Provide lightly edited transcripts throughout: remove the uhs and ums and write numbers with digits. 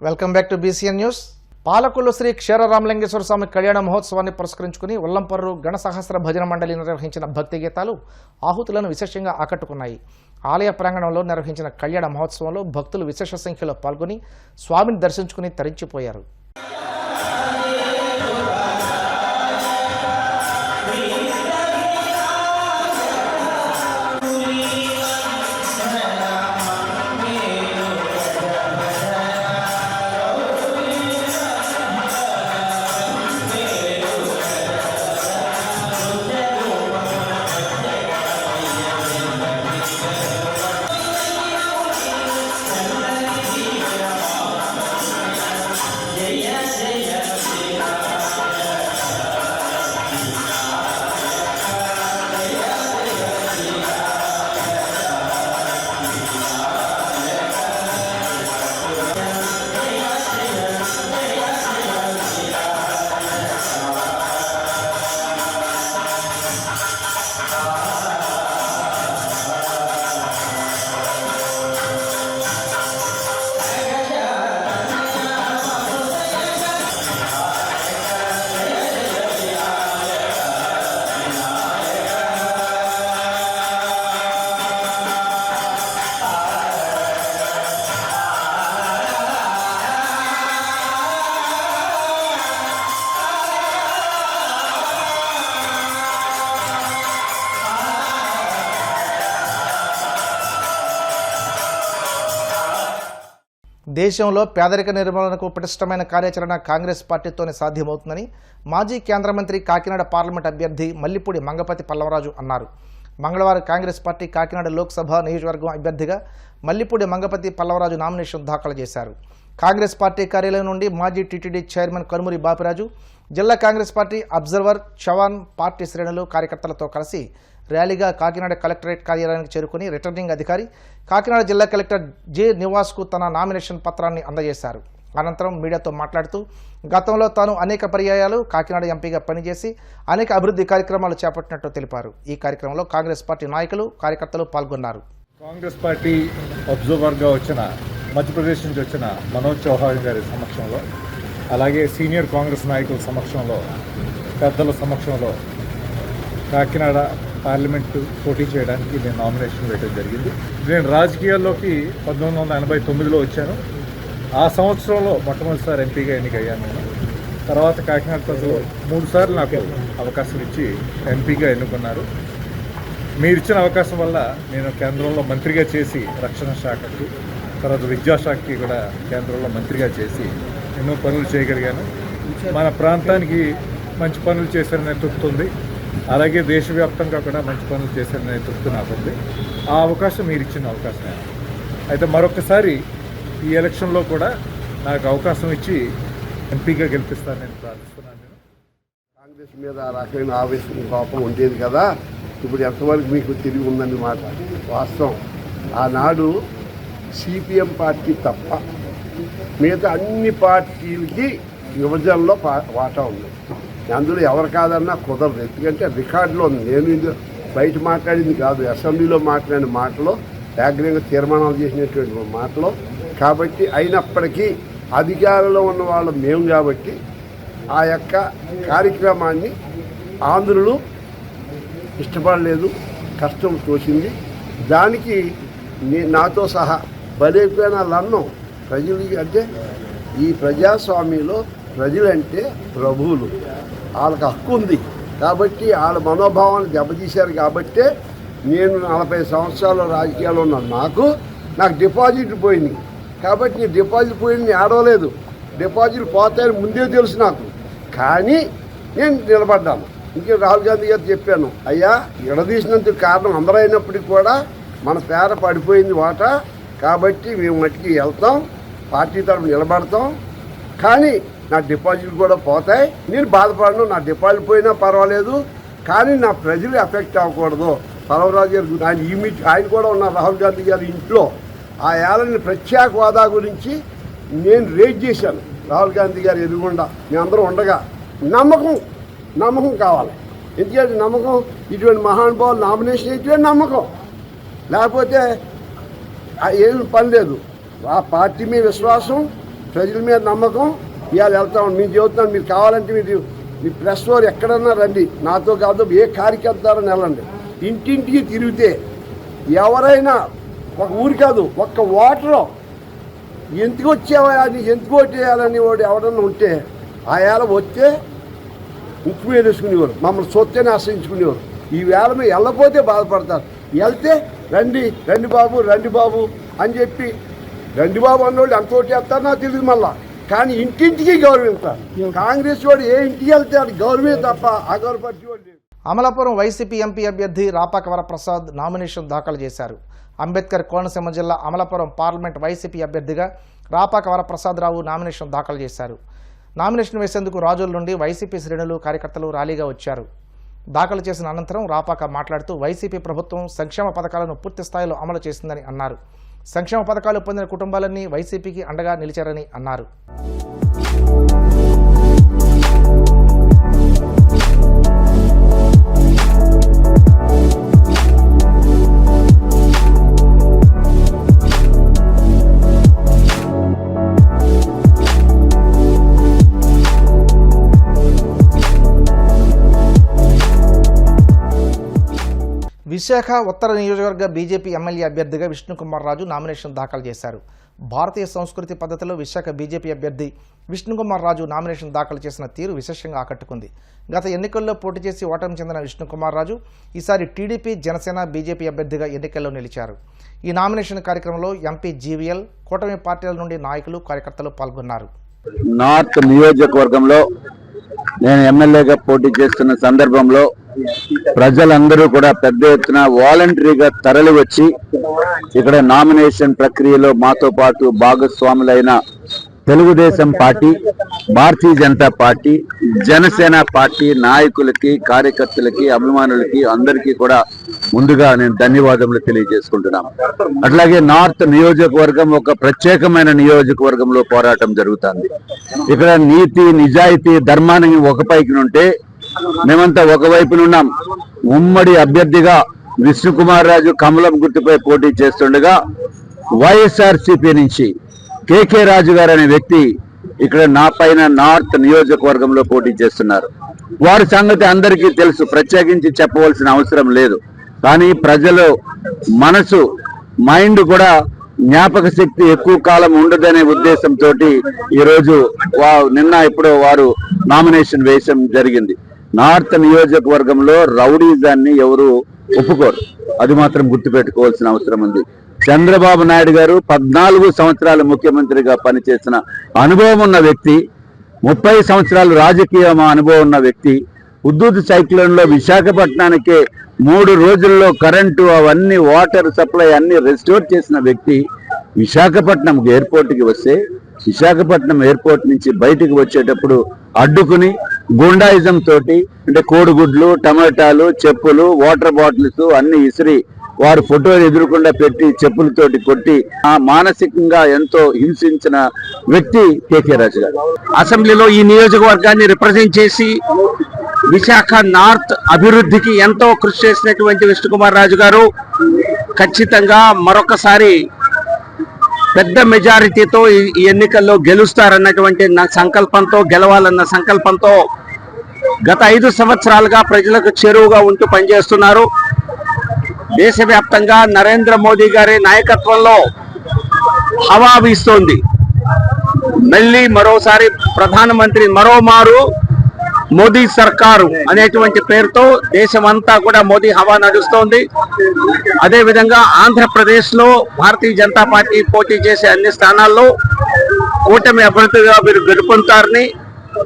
Welcome back to BCN news. Palakollu Shri Ksheeraramalingeswara Swamy కళ్యాణ మహోత్సవాన్ని పురస్కరించుకుని ఉల్లంపర్రు గణసహస్ర భజన మండలి నిర్వహించిన భక్తి గీతాలు ఆహుతులను విశేషంగా ఆకట్టుకున్నాయి. ఆలయ ప్రాంగణంలో నిర్వహించిన కళ్యాణ మహోత్సవంలో భక్తులు విశేష సంఖ్యలో పాల్గొని స్వామిని దర్శించుకుని తరించిపోయారు. దేశంలో పేదరిక నిర్మూలనకు పటిష్టమైన కార్యాచరణ కాంగ్రెస్ పార్టీతోనే సాధ్యమవుతుందని మాజీ కేంద్ర మంత్రి కాకినాడ పార్లమెంట్ అభ్యర్థి మల్లిపూడి మంగపతి పల్లవరాజు అన్నారు. మంగళవారం కాంగ్రెస్ పార్టీ కాకినాడ లోక్సభ నియోజకవర్గం అభ్యర్థిగా మల్లిపూడి మంగపతి పల్లవరాజు నామినేషన్ దాఖలు చేశారు. కాంగ్రెస్ పార్టీ కార్యాలయం నుండి మాజీ టీటీడీ చైర్మన్ కనుమూరి బాపిరాజు, జిల్లా Congress party observer Chavan party శ్రేణులు కార్యకర్తలతో కలిసి ర్యాలీగా కాకినాడ కలెక్టరేట్ కార్యాలయానికి చేరుకుని రిటర్నింగ్ అధికారి కాకినాడ జిల్లా కలెక్టర్ జె నివాస్కు తన నామినేషన్ పత్రాన్ని అందజేశారు. అనంతరం మీడియాతో మాట్లాడుతూ గతంలో తాను అనేక పర్యాయాలు కాకినాడ ఎంపీగా పనిచేసి అనేక అభివృద్ధి కార్యక్రమాలు చేపట్టినట్టు తెలిపారు. ఈ కార్యక్రమంలో కాంగ్రెస్ పార్టీ నాయకులు కార్యకర్తలు పాల్గొన్నారు. కాంగ్రెస్ పార్టీ అబ్జర్వర్గా వచ్చిన మధ్యప్రదేశ్ నుంచి వచ్చిన మనోజ్ చౌహాన్ గారి సమక్షంలో, అలాగే సీనియర్ కాంగ్రెస్ నాయకుల సమక్షంలో, పెద్దల సమక్షంలో కాకినాడ పార్లమెంటు పోటీ చేయడానికి నేను నామినేషన్ వేయడం జరిగింది. నేను రాజకీయాల్లోకి 1989లో వచ్చాను. ఆ సంవత్సరంలో మొట్టమొదటిసారి ఎంపీగా ఎన్నికయ్యాను. తర్వాత కాకినాడ ప్రజలు 3 సార్లు నాకు అవకాశం ఇచ్చి ఎంపీగా ఎన్నుకున్నారు. మీరు ఇచ్చిన అవకాశం వల్ల నేను కేంద్రంలో మంత్రిగా చేసి రక్షణ శాఖకి, తర్వాత విద్యాశాఖకి కూడా కేంద్రంలో మంత్రిగా చేసి ఎన్నో పనులు చేయగలిగాను. మన ప్రాంతానికి మంచి పనులు చేశారనే తృప్తి ఉంది. అలాగే దేశవ్యాప్తంగా కూడా మంచి పనులు చేశారనే తృప్తి నాకు ఉంది. ఆ అవకాశం మీరు ఇచ్చిన అవకాశమే. అయితే మరొకసారి ఈ ఎలక్షన్లో కూడా నాకు అవకాశం ఇచ్చి ఎంపీగా గెలిపిస్తానని ప్రార్థిస్తున్నాను. కాంగ్రెస్ మీద ఆ రకమైన ఆవేశం, కోపం ఉండేది కదా. ఇప్పుడు ఎంతవరకు మీకు తిరిగి ఉందని మాట వాస్తవం. ఆనాడు సిపిఎం పార్టీ తప్ప మిగతా అన్ని పార్టీలకి విభజనలో వాటా ఉంది. అందులో ఎవరు కాదన్నా కుదరదు. ఎందుకంటే రికార్డులో ఉంది. నేను బయట మాట్లాడింది కాదు, అసెంబ్లీలో మాట్లాడిన మాటలో, ఏగ్రంగా తీర్మానాలు చేసినటువంటి మాటలో. కాబట్టి అయినప్పటికీ అధికారంలో ఉన్న వాళ్ళు మేము కాబట్టి ఆ యొక్క కార్యక్రమాన్ని ఆంధ్రులు ఇష్టపడలేదు, కష్టం తోచింది. దానికి నాతో సహా బలైపోయిన లన్నం ప్రజలకి. అంటే ఈ ప్రజాస్వామ్యంలో ప్రజలంటే ప్రభువులు, వాళ్ళకి హక్కు ఉంది. కాబట్టి వాళ్ళ మనోభావాన్ని దెబ్బతీశారు. కాబట్టే నేను 40 సంవత్సరాల రాజకీయాల్లో ఉన్నాను. నాకు డిపాజిట్ పోయింది. కాబట్టి నీ డిపాజిట్ పోయింది ఆడవలేదు. డిపాజిట్ పోతాయని ముందే తెలుసు నాకు. కానీ నేను నిలబడ్డాను. ఇంకే రాహుల్ గాంధీ గారు చెప్పాను, అయ్యా ఎడదీసినందుకు కారణం అందరూ అయినప్పటికీ కూడా మన పేర పడిపోయింది వాటా. కాబట్టి మేము మట్టికి వెళ్తాం, పార్టీ తరఫున నిలబడతాం. కానీ నా డిపాజిట్లు కూడా పోతాయి. నేను బాధపడను. నా డిపాజిట్ పోయినా పర్వాలేదు, కానీ నా ప్రజలు ఎఫెక్ట్ అవ్వకూడదు. పల్లవరాజు గారు ఆయన కూడా ఉన్నారు రాహుల్ గాంధీ గారి ఇంట్లో. ఆ ఏళ్ళని ప్రత్యేక హోదా గురించి నేను రేట్ చేశాను రాహుల్ గాంధీ గారు ఎదురుగుండా. మేమందరం ఉండగా నమ్మకం కావాలి. ఎందుకంటే నమ్మకం, ఇటువంటి మహానుభావులు నామినేషన్ ఇటువంటి నమ్మకం లేకపోతే ఏం పని లేదు. ఆ పార్టీ మీద విశ్వాసం, ప్రజల మీద నమ్మకం ఇవాళ వెళ్తాం. మేము చెబుతున్నాం, మీరు కావాలంటే మీరు మీ ప్రెస్ వారు ఎక్కడన్నా రండి, నాతో కాదు ఏ కార్యకర్తారని వెళ్ళండి. ఇంటింటికి తిరిగితే ఎవరైనా ఒక ఊరి కాదు ఒక్క ఓటరు ఎందుకు వచ్చావా అని ఎందుకు ఓటేయాలని వాడు ఎవడన్నా ఉంటే ఆ వేళ వస్తే ఉప్పు మీద వేసుకునేవారు, మమ్మల్ని సొత్తేనే ఆశ్రయించుకునేవారు. ఈ వేళ మీద వెళ్ళకపోతే బాధపడతారు, వెళ్తే రండి రండి బాబు రండి బాబు అని చెప్పి రండి బాబు అన్నోళ్ళు ఎంత ఓటేస్తారో నాకు తెలియదు. మళ్ళా కానీ ఇంటింటికి గౌరవిస్తారు. కాంగ్రెస్ వాడు ఏ ఇంటికి వెళ్తే అది గౌరవమే తప్ప అగౌరవపరిచి వాడు. అమలాపురం వైసీపీ ఎంపీ అభ్యర్థి రాపాక వరప్రసాద్ నామినేషన్ దాఖలు చేశారు. అంబేద్కర్ కోనసీమ జిల్లా అమలాపురం పార్లమెంట్ వైసీపీ అభ్యర్థిగా రాపాక వరప్రసాదరావు నామినేషన్ దాఖలు చేశారు. నామినేషన్ వేసేందుకు రాజుల నుండి వైసీపీ శ్రేణులు కార్యకర్తలు ర్యాలీగా వచ్చారు. దాఖలు చేసిన అనంతరం రాపాక మాట్లాడుతూ వైసీపీ ప్రభుత్వం సంక్షేమ పథకాలను పూర్తి స్థాయిలో అమలు చేసిందని అన్నారు. సంక్షేమ పథకాలు పొందిన కుటుంబాలన్నీ వైసీపీకి అండగా నిలిచారని అన్నారు. విశాఖ ఉత్తర నియోజకవర్గ బీజేపీ ఎమ్మెల్యే అభ్యర్థిగా విష్ణుకుమార్ రాజు నామినేషన్ దాఖలు చేశారు. భారతీయ సంస్కృతి పద్ధతిలో విశాఖ బీజేపీ అభ్యర్థి విష్ణుకుమార్ రాజు నామినేషన్ దాఖలు చేసిన తీరు విశేషంగా ఆకట్టుకుంది. గత ఎన్నికల్లో పోటీ చేసి ఓటమి చెందిన విష్ణుకుమార్ రాజు ఈసారి టీడీపీ, జనసేన, బీజేపీ అభ్యర్థిగా ఎన్నికల్లో నిలిచారు. ఈ నామినేషన్ కార్యక్రమంలో ఎంపీ జీవీఎల్, కూటమి పార్టీల నుండి నాయకులు, కార్యకర్తలు పాల్గొన్నారు. నార్త్ నియోజకవర్గంలో నేను ఎమ్మెల్యేగా పోటీ చేస్తున్న సందర్భంలో ప్రజలందరూ కూడా పెద్ద ఎత్తున వాలంటరీగా తరలి వచ్చి ఇక్కడ నామినేషన్ ప్రక్రియలో మాతో పాటు భాగస్వాములైన Telugu Desam party, Bharatiya Janata party, Janasena party నాయకులకి, కార్యకర్తలకి, అభిమానులకి అందరికీ కూడా ముందుగా నేను ధన్యవాదములు తెలియజేసుకుంటున్నాను. అట్లాగే నార్త్ నియోజకవర్గం ఒక ప్రత్యేకమైన నియోజకవర్గంలో పోరాటం జరుగుతుంది. ఇక్కడ నీతి, నిజాయితీ, ధర్మాన్ని ఒక పైకి ఉంటే మేమంతా ఒకవైపునున్నాం. ఉమ్మడి అభ్యర్థిగా విష్ణుకుమార్ రాజు కమలం గుర్తుపై పోటీ చేస్తుండగా వైఎస్ఆర్సీపీ నుంచి కేకే రాజు గారు అనే వ్యక్తి ఇక్కడ నా పైన నార్త్ నియోజకవర్గంలో పోటీ చేస్తున్నారు. వారి సంగతి అందరికీ తెలుసు, ప్రత్యేకించి చెప్పవలసిన అవసరం లేదు. కానీ ప్రజలు మనసు, మైండ్ కూడా జ్ఞాపక శక్తి ఎక్కువ కాలం ఉండదనే ఉద్దేశంతో ఈరోజు నిన్న ఇప్పుడు వారు నామినేషన్ వేయడం జరిగింది. నార్త్ నియోజకవర్గంలో రౌడీజాన్ని ఎవరు ఒప్పుకోరు, అది మాత్రం గుర్తుపెట్టుకోవాల్సిన అవసరం ఉంది. చంద్రబాబు నాయుడు గారు 14 సంవత్సరాలు ముఖ్యమంత్రిగా పనిచేసిన అనుభవం ఉన్న వ్యక్తి, 30 సంవత్సరాలు రాజకీయ అనుభవం ఉన్న వ్యక్తి, హుద్దూద్ సైక్లోన్లో విశాఖపట్నానికి 3 రోజుల్లో కరెంటు, అవన్నీ వాటర్ సప్లై అన్ని రెస్టోర్ చేసిన వ్యక్తి విశాఖపట్నం ఎయిర్పోర్ట్కి వస్తే విశాఖపట్నం ఎయిర్పోర్ట్ నుంచి బయటికి వచ్చేటప్పుడు అడ్డుకుని గుండాయిజం తోటి, అంటే కోడిగుడ్లు, టమాటాలు, చెప్పులు, వాటర్ బాటిల్స్ అన్ని ఇసిరి వారు ఫోటోలు ఎదురకుండా పెట్టి చెప్పులతోటి కొట్టి మానసికంగా ఎంతో హింసించిన వ్యక్తి కేకే రాజు గారు. అసెంబ్లీలో ఈ నియోజకవర్గాన్ని రిప్రజెంట్ చేసి విశాఖ నార్త్ అభివృద్ధికి ఎంతో కృషి చేసినటువంటి విష్ణుకుమార్ రాజు గారు ఖచ్చితంగా మరొకసారి పెద్ద మెజారిటీతో ఈ ఎన్నికల్లో గెలుస్తారన్నటువంటి నా సంకల్పంతో, గెలవాలన్న సంకల్పంతో గత 5 సంవత్సరాలుగా ప్రజలకు చేరువుగా ఉంటూ పనిచేస్తున్నారు. దేశవ్యాప్తంగా నరేంద్ర మోదీ గారి నాయకత్వంలో హవా వీస్తోంది. మళ్ళీ మరోసారి ప్రధానమంత్రి, మరోమారు మోదీ సర్కారు అనేటువంటి పేరుతో దేశమంతా కూడా మోదీ హవా నడుస్తోంది. అదేవిధంగా ఆంధ్రప్రదేశ్ లో భారతీయ జనతా పార్టీ పోటీ చేసే అన్ని స్థానాల్లో కూటమి అభ్యర్థిగా వీరు గెలుపొందుతారని,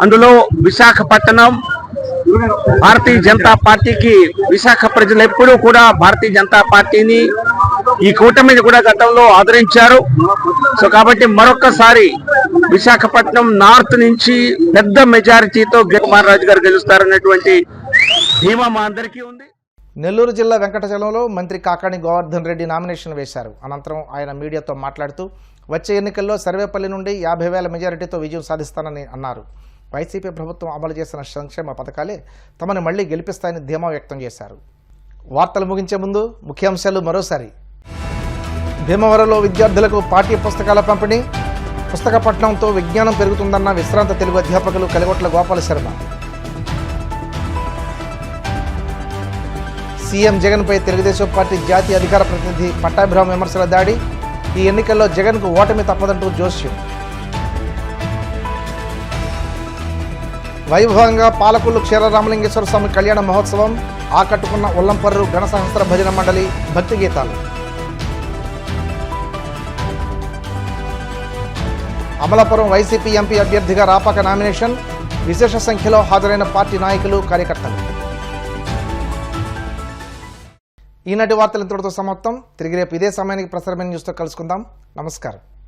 అందులో విశాఖపట్నం భారతీయ జనతా పార్టీకి, విశాఖ ప్రజలు ఎప్పుడూ కూడా భారతీయ జనతా పార్టీని, ఈ కూటమిని కూడా గతంలో ఆదరించారు. సో కాబట్టి మరొకసారి విశాఖపట్నం నార్త్ నుంచి పెద్ద మెజారిటీతో కుమార్ రాజు గారు గెలుస్తారనేటువంటి ధీమా మా అందరికీ ఉంది. నెల్లూరు జిల్లా వెంకటచలంలో మంత్రి కాకాణి గోవర్ధన్ రెడ్డి నామినేషన్ వేశారు. అనంతరం ఆయన మీడియాతో మాట్లాడుతూ వచ్చే ఎన్నికల్లో సర్వేపల్లి నుండి 50,000 మెజారిటీతో విజయం సాధిస్తానని అన్నారు. వైసీపీ ప్రభుత్వం అమలు చేసిన సంక్షేమ పథకాలే తమను మళ్లీ గెలిపిస్తాయని ధీమా వ్యక్తం చేశారు. వార్తలు ముగించే ముందు ముఖ్యాంశాలు మరోసారి. భీమవరంలో విద్యార్థులకు పాఠ్య పుస్తకాల పంపిణీ, పుస్తకపట్నంతో విజ్ఞానం పెరుగుతుందన్న విశ్రాంత తెలుగు అధ్యాపకులు కలిగొట్ల గోపాల శర్మ. సీఎం జగన్పై తెలుగుదేశం పార్టీ జాతీయ అధికార ప్రతినిధి పట్టాభిరామ్ విమర్శల దాడి. ఈ ఎన్నికల్లో జగన్కు ఓటమి తప్పదంటూ జోస్యం. వైభవంగా పాలకొల్లు క్షీరరామలింగేశ్వర స్వామి కళ్యాణ మహోత్సవం. ఆకట్టుకున్న ఉల్లంపర్రు గణ సహస్ర భజన మండలి భక్తి గీతాలు. అమలాపురం వైసీపీ ఎంపీ అభ్యర్థిగా రాపాక నామినేషన్. విశేష సంఖ్యలో హాజరైన పార్టీ నాయకులు, కార్యకర్తలు. ఈనాటి వార్తలు ఇంతటితో సమాప్తం. తిరిగి రేపు ఇదే సమయానికి ప్రసారమైన న్యూస్తో కలుసుకుందాం. నమస్కారం.